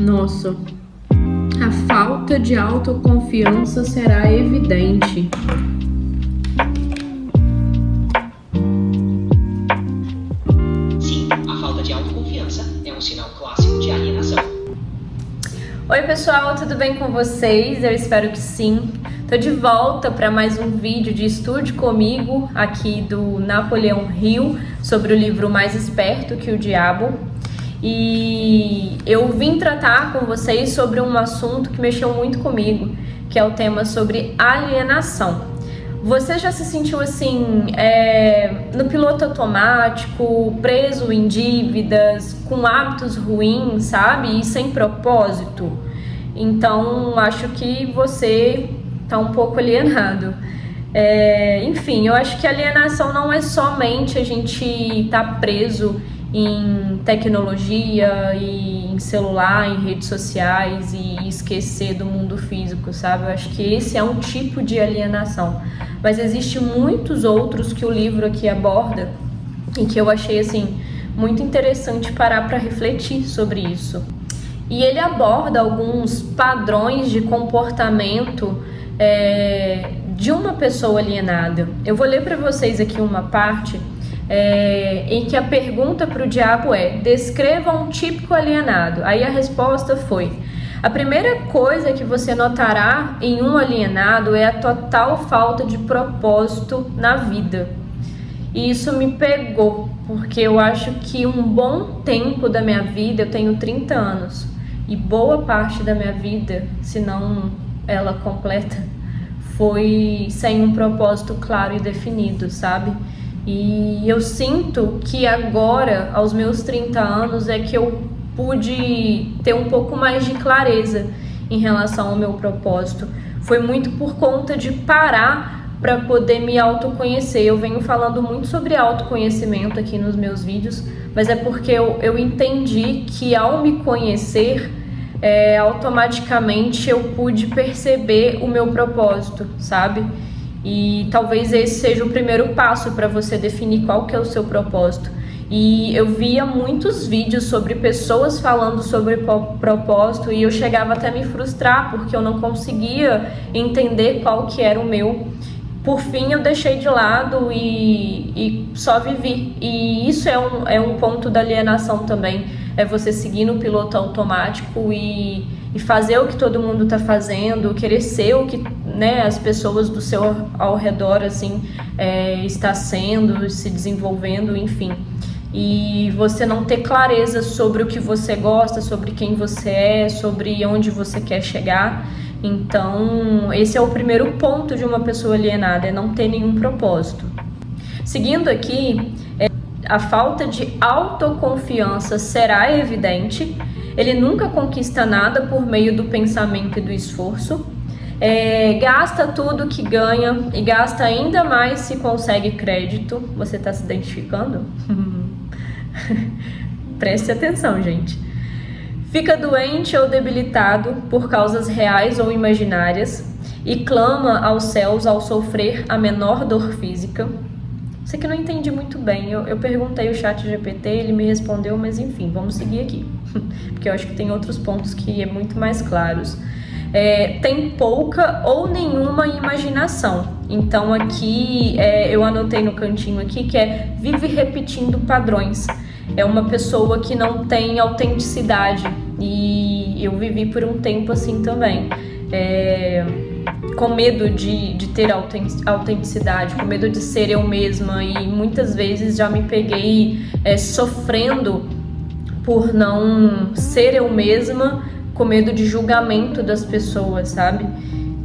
Nossa, a falta de autoconfiança será evidente. Sim, a falta de autoconfiança é um sinal clássico de alienação. Oi pessoal, tudo bem com vocês? Eu espero que sim. Tô de volta para mais um vídeo de Estude Comigo aqui do Napoleão Hill sobre o livro Mais Esperto que o Diabo. E eu vim tratar com vocês sobre um assunto que mexeu muito comigo, que é o tema sobre alienação. Você já se sentiu assim, no piloto automático, preso em dívidas, com hábitos ruins, sabe? E sem propósito? Então, acho que você tá um pouco alienado. Enfim, eu acho que alienação não é somente a gente tá preso em tecnologia e em celular, em redes sociais e esquecer do mundo físico, sabe? Eu acho que esse é um tipo de alienação. Mas existem muitos outros que o livro aqui aborda e que eu achei, assim, muito interessante parar para refletir sobre isso. E ele aborda alguns padrões de comportamento de uma pessoa alienada. Eu vou ler para vocês aqui uma parte em que a pergunta para o diabo é: descreva um típico alienado. Aí a resposta foi: a primeira coisa que você notará em um alienado é a total falta de propósito na vida. E isso me pegou, porque eu acho que um bom tempo da minha vida, eu tenho 30 anos, e boa parte da minha vida, se não ela completa, foi sem um propósito claro e definido, sabe? E eu sinto que agora, aos meus 30 anos, é que eu pude ter um pouco mais de clareza em relação ao meu propósito. Foi muito por conta de parar para poder me autoconhecer. Eu venho falando muito sobre autoconhecimento aqui nos meus vídeos, mas é porque eu entendi que ao me conhecer, automaticamente eu pude perceber o meu propósito, sabe? E talvez esse seja o primeiro passo para você definir qual que é o seu propósito. E eu via muitos vídeos sobre pessoas falando sobre propósito e eu chegava até a me frustrar porque eu não conseguia entender qual que era o meu. Por fim, eu deixei de lado e só vivi. E isso é um ponto da alienação também. É você seguir no piloto automático e fazer o que todo mundo está fazendo, querer ser o que, né, as pessoas do seu ao redor assim, está sendo, se desenvolvendo, enfim. E você não ter clareza sobre o que você gosta, sobre quem você é, sobre onde você quer chegar. Então, esse é o primeiro ponto de uma pessoa alienada, é não ter nenhum propósito. Seguindo aqui, a falta de autoconfiança será evidente. Ele nunca conquista nada por meio do pensamento e do esforço. Gasta tudo que ganha e gasta ainda mais se consegue crédito. Você está se identificando? Preste atenção, gente. Fica doente ou debilitado por causas reais ou imaginárias e clama aos céus ao sofrer a menor dor física. Isso aqui eu não entendi muito bem. Eu perguntei ao ChatGPT, ele me respondeu, mas enfim, vamos seguir aqui. Porque eu acho que tem outros pontos que é muito mais claros. Tem pouca ou nenhuma imaginação. Então aqui, eu anotei no cantinho aqui que vive repetindo padrões. É uma pessoa que não tem autenticidade. E eu vivi por um tempo assim também. Com medo de ter autenticidade, com medo de ser eu mesma. E muitas vezes já me peguei sofrendo por não ser eu mesma, com medo de julgamento das pessoas, sabe?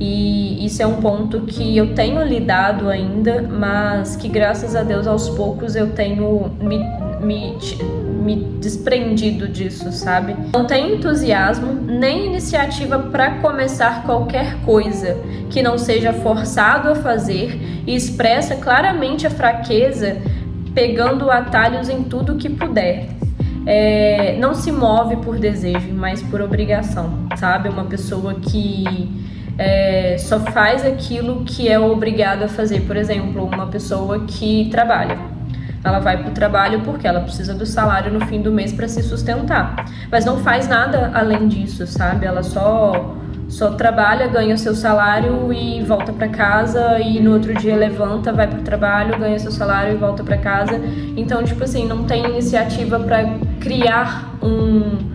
E isso é um ponto que eu tenho lidado ainda, mas que graças a Deus aos poucos eu tenho me desprendido disso, sabe? Não tem entusiasmo nem iniciativa para começar qualquer coisa que não seja forçado a fazer e expressa claramente a fraqueza, pegando atalhos em tudo que puder. Não se move por desejo, mas por obrigação, sabe? Uma pessoa que só faz aquilo que é obrigada a fazer. Por exemplo, uma pessoa que trabalha. Ela vai pro trabalho porque ela precisa do salário no fim do mês para se sustentar. Mas não faz nada além disso, sabe? Ela só trabalha, ganha seu salário e volta para casa, e no outro dia levanta, vai pro trabalho, ganha seu salário e volta para casa. Então, tipo assim, não tem iniciativa para criar um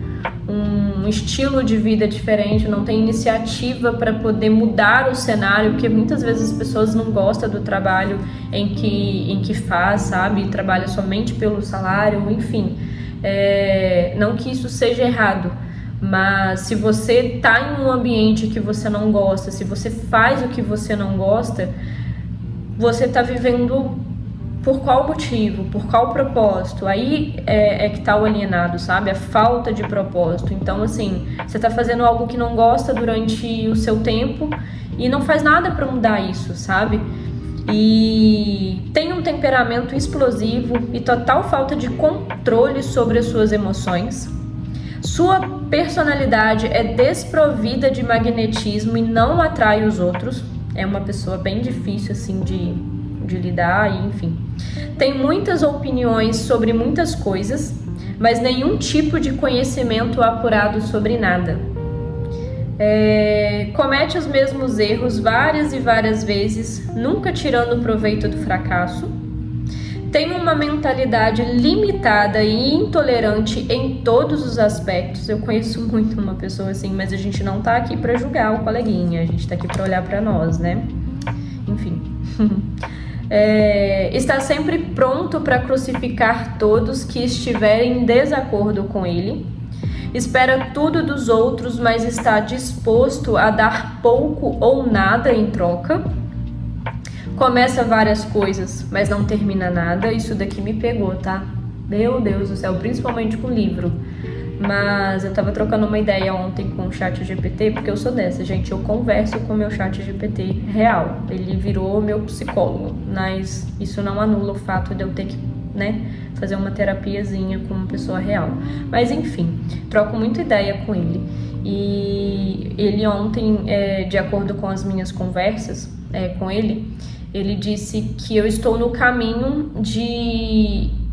estilo de vida diferente, não tem iniciativa para poder mudar o cenário, porque muitas vezes as pessoas não gostam do trabalho em que faz, sabe? Trabalha somente pelo salário, enfim. Não que isso seja errado, mas se você tá em um ambiente que você não gosta, se você faz o que você não gosta, você tá vivendo por qual motivo, por qual propósito? Aí é que tá o alienado, sabe? A falta de propósito. Então, assim, você tá fazendo algo que não gosta durante o seu tempo e não faz nada pra mudar isso, sabe? E tem um temperamento explosivo e total falta de controle sobre as suas emoções. Sua personalidade é desprovida de magnetismo e não atrai os outros. É uma pessoa bem difícil, assim, de lidar, e enfim. Tem muitas opiniões sobre muitas coisas, mas nenhum tipo de conhecimento apurado sobre nada. Comete os mesmos erros várias e várias vezes, nunca tirando proveito do fracasso. Tem uma mentalidade limitada e intolerante em todos os aspectos. Eu conheço muito uma pessoa assim, mas a gente não tá aqui pra julgar o coleguinha, a gente tá aqui pra olhar pra nós, né? Enfim. Está sempre pronto para crucificar todos que estiverem em desacordo com ele. Espera tudo dos outros, mas está disposto a dar pouco ou nada em troca. Começa várias coisas, mas não termina nada. Isso daqui me pegou, tá? Meu Deus do céu, principalmente com o livro. Mas eu tava trocando uma ideia ontem com o ChatGPT, porque eu sou dessa, gente. Eu converso com o meu ChatGPT real. Ele virou meu psicólogo, mas isso não anula o fato de eu ter que, né, fazer uma terapiazinha com uma pessoa real. Mas enfim, troco muita ideia com ele. E ele ontem, de acordo com as minhas conversas com ele, ele disse que eu estou no caminho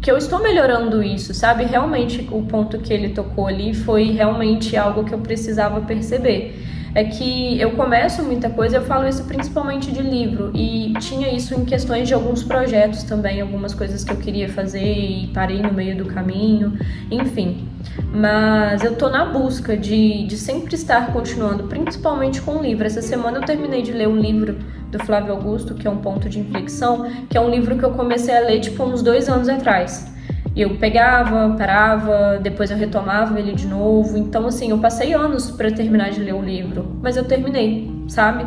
que eu estou melhorando isso, sabe? Realmente o ponto que ele tocou ali foi realmente algo que eu precisava perceber. É que eu começo muita coisa, eu falo isso principalmente de livro, e tinha isso em questões de alguns projetos também, algumas coisas que eu queria fazer e parei no meio do caminho, enfim. Mas eu tô na busca de sempre estar continuando, principalmente com o livro. Essa semana eu terminei de ler um livro do Flávio Augusto, que é um ponto de inflexão, que é um livro que eu comecei a ler tipo uns 2 anos atrás. Eu pegava, parava, depois eu retomava ele de novo. Então, assim, eu passei anos para terminar de ler o livro, mas eu terminei, sabe?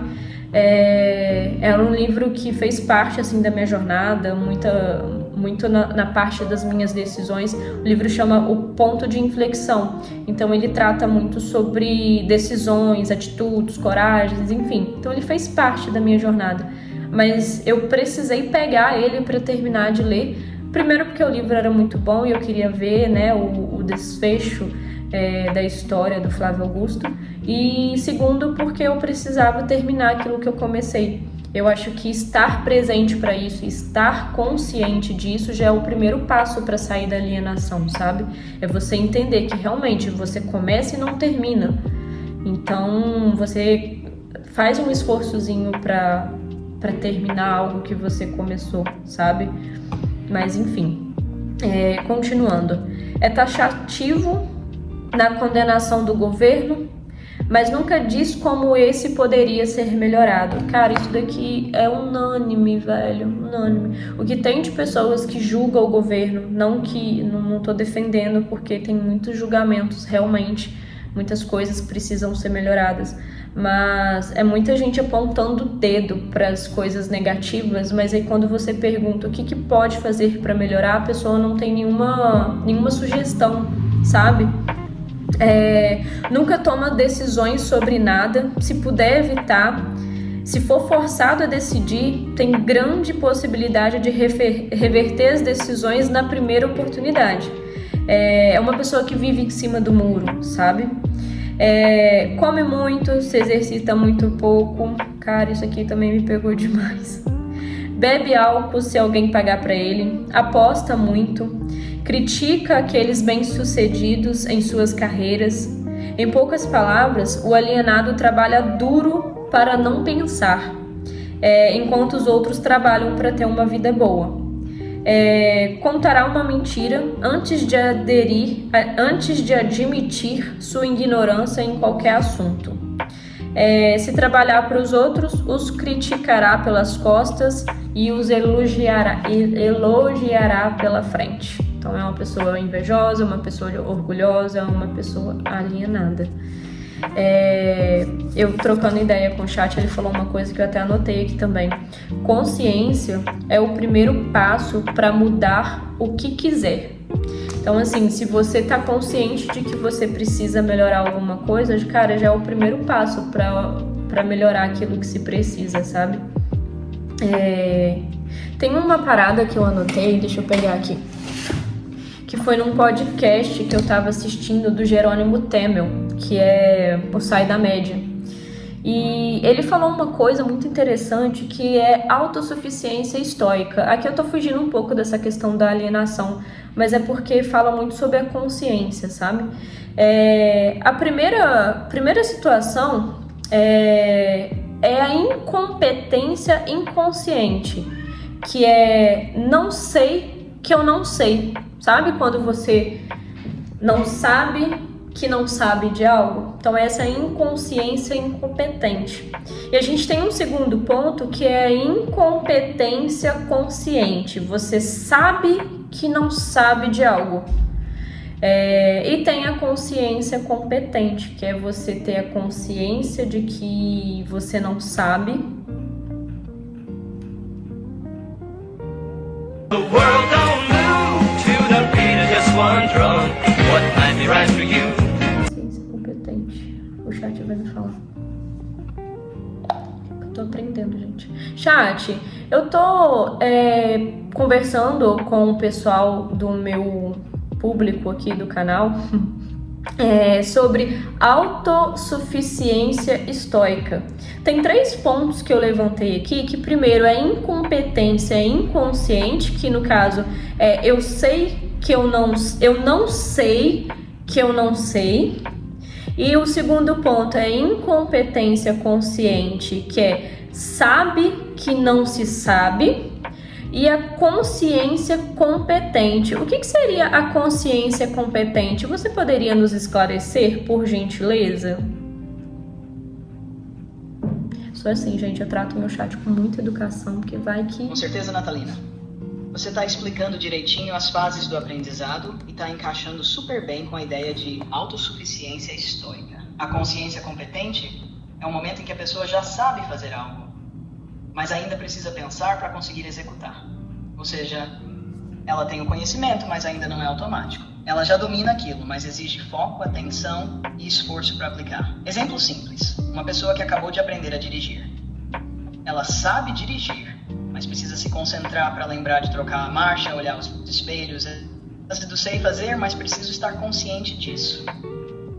Era um livro que fez parte, assim, da minha jornada, muito na parte das minhas decisões. O livro chama O Ponto de Inflexão. Então, ele trata muito sobre decisões, atitudes, coragens, enfim. Então, ele fez parte da minha jornada. Mas eu precisei pegar ele para terminar de ler. Primeiro porque o livro era muito bom e eu queria ver, né, o desfecho da história do Flávio Augusto. E segundo porque eu precisava terminar aquilo que eu comecei. Eu acho que estar presente para isso, estar consciente disso já é o primeiro passo para sair da alienação, sabe? É você entender que realmente você começa e não termina. Então você faz um esforçozinho para terminar algo que você começou, sabe? Mas enfim, continuando. É taxativo na condenação do governo, mas nunca diz como esse poderia ser melhorado. Cara, isso daqui é unânime, velho, unânime. O que tem de pessoas que julgam o governo, não tô defendendo, porque tem muitos julgamentos, realmente, muitas coisas que precisam ser melhoradas. Mas é muita gente apontando o dedo para as coisas negativas, mas aí quando você pergunta o que pode fazer para melhorar, a pessoa não tem nenhuma sugestão, sabe? Nunca toma decisões sobre nada, se puder evitar. Se for forçado a decidir, tem grande possibilidade de reverter as decisões na primeira oportunidade. É uma pessoa que vive em cima do muro, sabe? Come muito, se exercita muito pouco. Cara, isso aqui também me pegou demais. bebe álcool se alguém pagar para ele, aposta muito, critica aqueles bem-sucedidos em suas carreiras. Em poucas palavras, o alienado trabalha duro para não pensar, enquanto os outros trabalham para ter uma vida boa. Contará uma mentira antes de admitir sua ignorância em qualquer assunto. Se trabalhar para os outros, os criticará pelas costas e os elogiará pela frente. Então é uma pessoa invejosa, uma pessoa orgulhosa, uma pessoa alienada. Eu trocando ideia com o chat, ele falou uma coisa que eu até anotei aqui também. Consciência é o primeiro passo para mudar o que quiser. Então, assim, se você tá consciente de que você precisa melhorar alguma coisa, cara, já é o primeiro passo para melhorar aquilo que se precisa, sabe? Tem uma parada que eu anotei, deixa eu pegar aqui, que foi num podcast que eu tava assistindo do Jerônimo Temel, que é o Sai da Média. E ele falou uma coisa muito interessante, que é autossuficiência estoica. Aqui eu tô fugindo um pouco dessa questão da alienação, mas é porque fala muito sobre a consciência, sabe? A primeira situação é a incompetência inconsciente, que é não sei que eu não sei. Sabe quando você não sabe que não sabe de algo? Então essa é a inconsciência incompetente. E a gente tem um segundo ponto, que é a incompetência consciente. Você sabe que não sabe de algo. E tem a consciência competente, que é você ter a consciência de que você não sabe. The world don't move to the beat of just one drum. What might be right for you? Consciência competente. O chat vai me falar. Eu tô aprendendo, gente. Chat, eu tô conversando com o pessoal do meu público aqui do canal sobre autossuficiência estoica. Tem 3 pontos que eu levantei aqui, que primeiro é incompetência inconsciente, que no caso eu sei que eu não sei que eu não sei. E o segundo ponto é incompetência consciente, que é sabe que não se sabe. E a consciência competente. O que seria a consciência competente? Você poderia nos esclarecer, por gentileza? Só assim, gente, eu trato meu chat com muita educação, porque vai que... Com certeza, Natalina. Você está explicando direitinho as fases do aprendizado e está encaixando super bem com a ideia de autossuficiência estoica. A consciência competente é um momento em que a pessoa já sabe fazer algo, mas ainda precisa pensar para conseguir executar. Ou seja, ela tem o conhecimento, mas ainda não é automático. Ela já domina aquilo, mas exige foco, atenção e esforço para aplicar. Exemplo simples: uma pessoa que acabou de aprender a dirigir. Ela sabe dirigir, mas precisa se concentrar para lembrar de trocar a marcha, olhar os espelhos. Eu sei fazer, mas preciso estar consciente disso.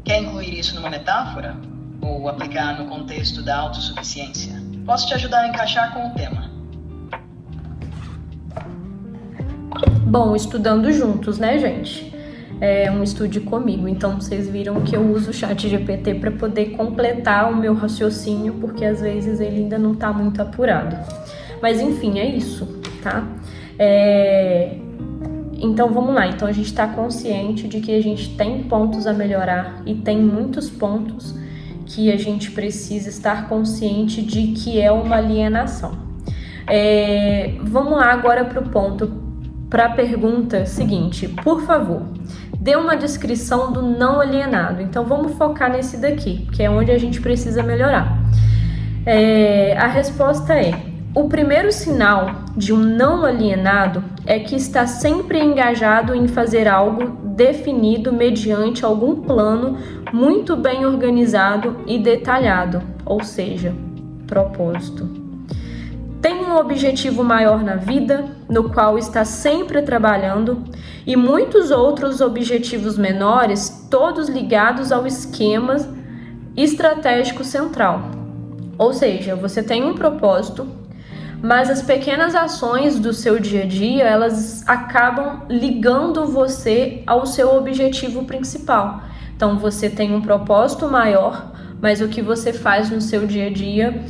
Quer incluir isso numa metáfora? Ou aplicar no contexto da autossuficiência? Posso te ajudar a encaixar com o tema. Bom, estudando juntos, né, gente? Um estude comigo. Então, vocês viram que eu uso o chat GPT para poder completar o meu raciocínio, porque às vezes ele ainda não tá muito apurado. Mas, enfim, é isso, tá? Então, vamos lá. Então, a gente tá consciente de que a gente tem pontos a melhorar e tem muitos pontos que a gente precisa estar consciente de que é uma alienação. Vamos lá agora para a pergunta seguinte. Por favor, dê uma descrição do não alienado. Então vamos focar nesse daqui, que é onde a gente precisa melhorar. A resposta é: o primeiro sinal de um não alienado é que está sempre engajado em fazer algo definido mediante algum plano muito bem organizado e detalhado, ou seja, propósito. Tem um objetivo maior na vida, no qual está sempre trabalhando, e muitos outros objetivos menores, todos ligados ao esquema estratégico central. Ou seja, você tem um propósito, mas as pequenas ações do seu dia a dia, elas acabam ligando você ao seu objetivo principal. Então você tem um propósito maior, mas o que você faz no seu dia a dia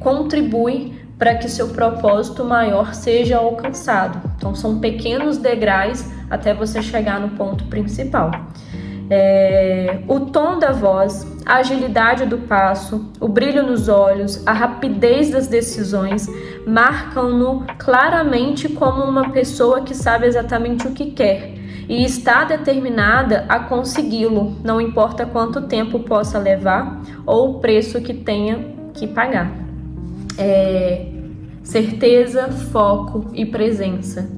contribui para que seu propósito maior seja alcançado. Então são pequenos degraus até você chegar no ponto principal. O tom da voz, a agilidade do passo, o brilho nos olhos, a rapidez das decisões marcam-no claramente como uma pessoa que sabe exatamente o que quer e está determinada a consegui-lo, não importa quanto tempo possa levar ou o preço que tenha que pagar. Certeza, foco e presença.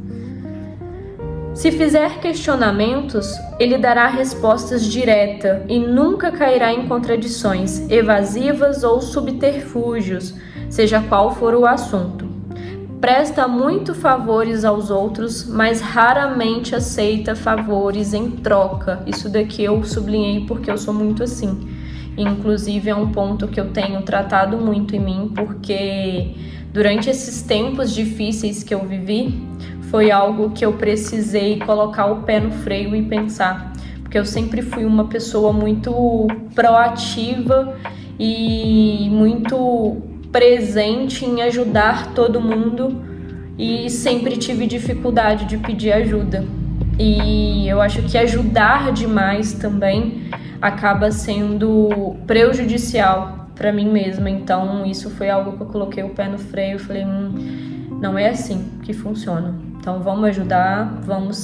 Se fizer questionamentos, ele dará respostas diretas e nunca cairá em contradições evasivas ou subterfúgios, seja qual for o assunto. Presta muito favores aos outros, mas raramente aceita favores em troca. Isso daqui eu sublinhei porque eu sou muito assim. Inclusive é um ponto que eu tenho tratado muito em mim, porque durante esses tempos difíceis que eu vivi, foi algo que eu precisei colocar o pé no freio e pensar, porque eu sempre fui uma pessoa muito proativa e muito presente em ajudar todo mundo e sempre tive dificuldade de pedir ajuda. E eu acho que ajudar demais também acaba sendo prejudicial para mim mesma. Então isso foi algo que eu coloquei o pé no freio e falei, não é assim que funciona. Então vamos ajudar, vamos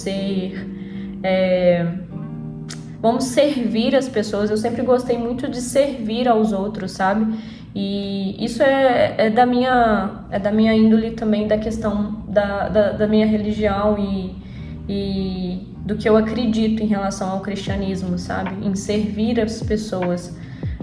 servir as pessoas. Eu sempre gostei muito de servir aos outros, sabe? E isso é da minha índole também, da questão da minha religião e do que eu acredito em relação ao cristianismo, sabe? Em servir as pessoas.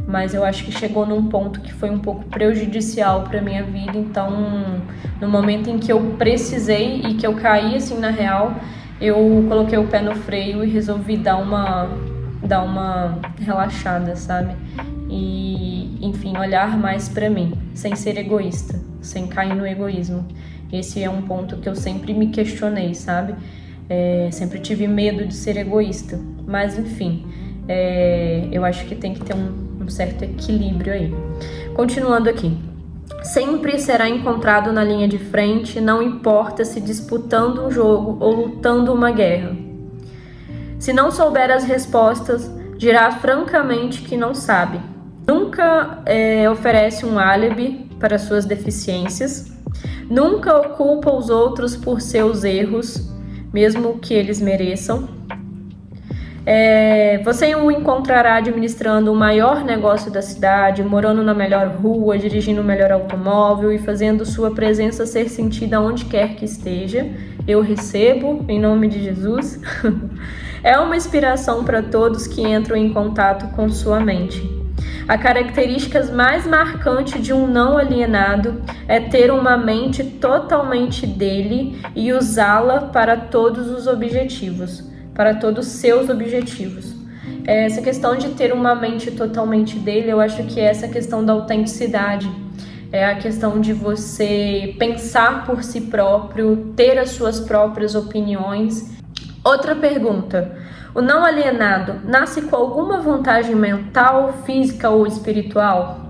Mas eu acho que chegou num ponto que foi um pouco prejudicial para minha vida. Então, no momento em que eu precisei e que eu caí assim na real, eu coloquei o pé no freio e resolvi dar uma relaxada, sabe? E, enfim, olhar mais para mim, sem ser egoísta, sem cair no egoísmo. Esse é um ponto que eu sempre me questionei, sabe? Sempre tive medo de ser egoísta, mas enfim, eu acho que tem que ter um certo equilíbrio aí. Continuando aqui. Sempre será encontrado na linha de frente, não importa se disputando um jogo ou lutando uma guerra. Se não souber as respostas, dirá francamente que não sabe. Nunca oferece um álibi para suas deficiências. Nunca culpa os outros por seus erros, mesmo que eles mereçam. Você o encontrará administrando o maior negócio da cidade, morando na melhor rua, dirigindo o melhor automóvel e fazendo sua presença ser sentida onde quer que esteja. Eu recebo, em nome de Jesus. É uma inspiração para todos que entram em contato com sua mente. A característica mais marcante de um não alienado é ter uma mente totalmente dele e usá-la para todos os objetivos. Para todos os seus objetivos. Essa questão de ter uma mente totalmente dele, eu acho que é essa questão da autenticidade. É a questão de você pensar por si próprio, ter as suas próprias opiniões. Outra pergunta. O não alienado nasce com alguma vantagem mental, física ou espiritual?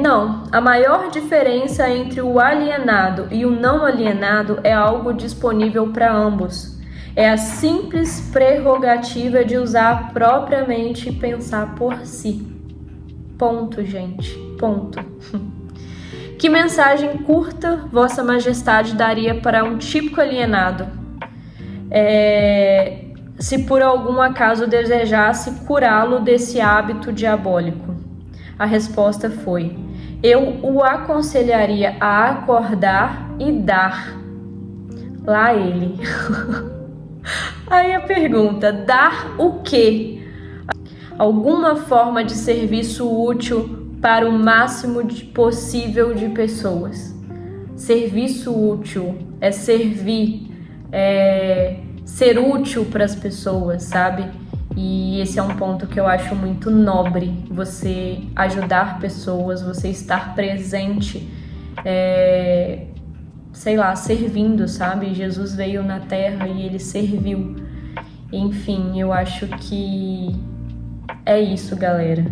Não. A maior diferença entre o alienado e o não alienado é algo disponível para ambos. É a simples prerrogativa de usar a própria mente e pensar por si. Ponto, gente. Ponto. Que mensagem curta Vossa Majestade daria para um típico alienado? Se por algum acaso desejasse curá-lo desse hábito diabólico? A resposta foi: eu o aconselharia a acordar e dar. Lá ele. Aí a pergunta, dar o quê? Alguma forma de serviço útil para o máximo possível de pessoas. Serviço útil é servir, ser útil para as pessoas, sabe? E esse é um ponto que eu acho muito nobre, você ajudar pessoas, você estar presente sei lá, servindo, sabe? Jesus veio na Terra e ele serviu. Enfim, eu acho que é isso, galera.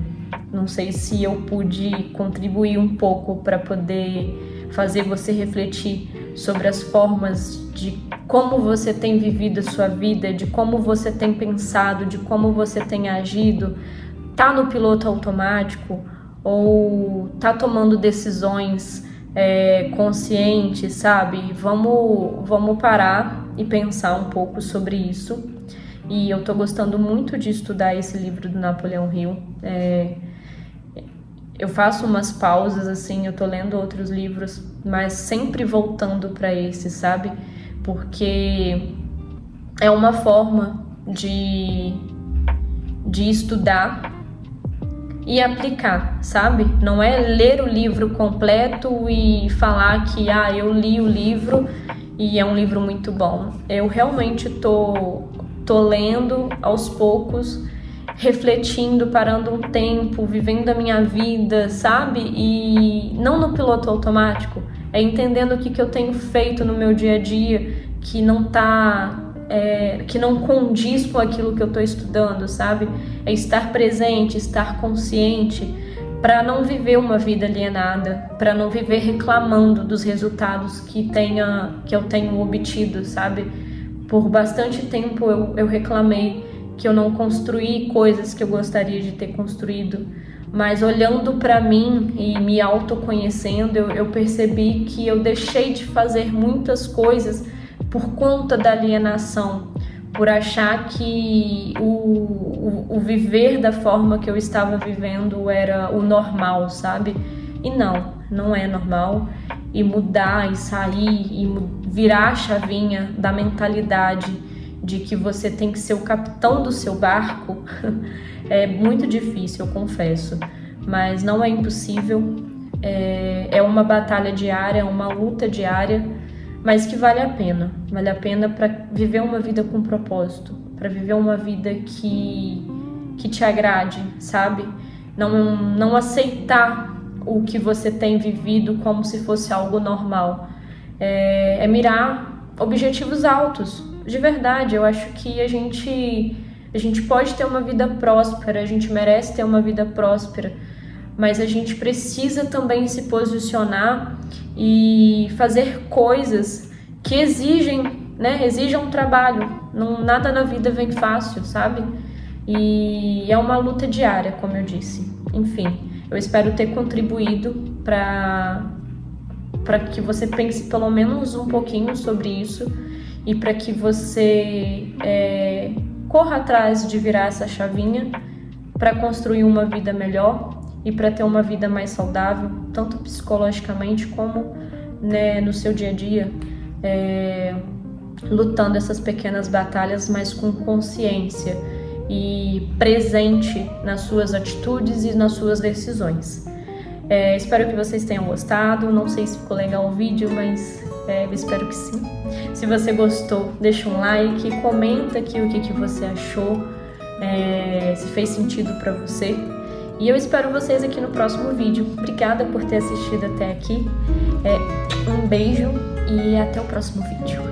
Não sei se eu pude contribuir um pouco para poder fazer você refletir sobre as formas de como você tem vivido a sua vida, de como você tem pensado, de como você tem agido. Tá no piloto automático ou tá tomando decisões conscientes, sabe? Vamos parar e pensar um pouco sobre isso. E eu tô gostando muito de estudar esse livro do Napoleão Hill. Eu faço umas pausas, assim, eu tô lendo outros livros, mas sempre voltando para esse, sabe? Porque é uma forma de estudar e aplicar, sabe? Não é ler o livro completo e falar que eu li o livro e é um livro muito bom. Eu realmente tô lendo aos poucos, refletindo, parando um tempo, vivendo a minha vida, sabe? E não no piloto automático, é entendendo o que eu tenho feito no meu dia a dia que não condiz com aquilo que eu estou estudando, sabe? É estar presente, estar consciente, para não viver uma vida alienada, para não viver reclamando dos resultados que eu tenho obtido, sabe? Por bastante tempo eu reclamei que eu não construí coisas que eu gostaria de ter construído, mas olhando para mim e me autoconhecendo, eu percebi que eu deixei de fazer muitas coisas por conta da alienação, por achar que o viver da forma que eu estava vivendo era o normal, sabe? E não é normal. E mudar e sair e virar a chavinha da mentalidade de que você tem que ser o capitão do seu barco é muito difícil, eu confesso, mas não é impossível. É uma batalha diária, é uma luta diária, mas que vale a pena para viver uma vida com propósito, para viver uma vida que te agrade, sabe? Não aceitar o que você tem vivido como se fosse algo normal. É mirar objetivos altos, de verdade. Eu acho que a gente pode ter uma vida próspera, a gente merece ter uma vida próspera, mas a gente precisa também se posicionar e fazer coisas que exijam trabalho. Nada na vida vem fácil, sabe? E é uma luta diária, como eu disse. Enfim, eu espero ter contribuído para que você pense pelo menos um pouquinho sobre isso e para que você corra atrás de virar essa chavinha para construir uma vida melhor e para ter uma vida mais saudável, tanto psicologicamente como, né, no seu dia a dia, lutando essas pequenas batalhas, mas com consciência e presente nas suas atitudes e nas suas decisões. Espero que vocês tenham gostado. Não sei se ficou legal o vídeo, mas eu espero que sim. Se você gostou, deixa um like, comenta aqui o que você achou, se fez sentido para você. E eu espero vocês aqui no próximo vídeo. Obrigada por ter assistido até aqui. Um beijo e até o próximo vídeo.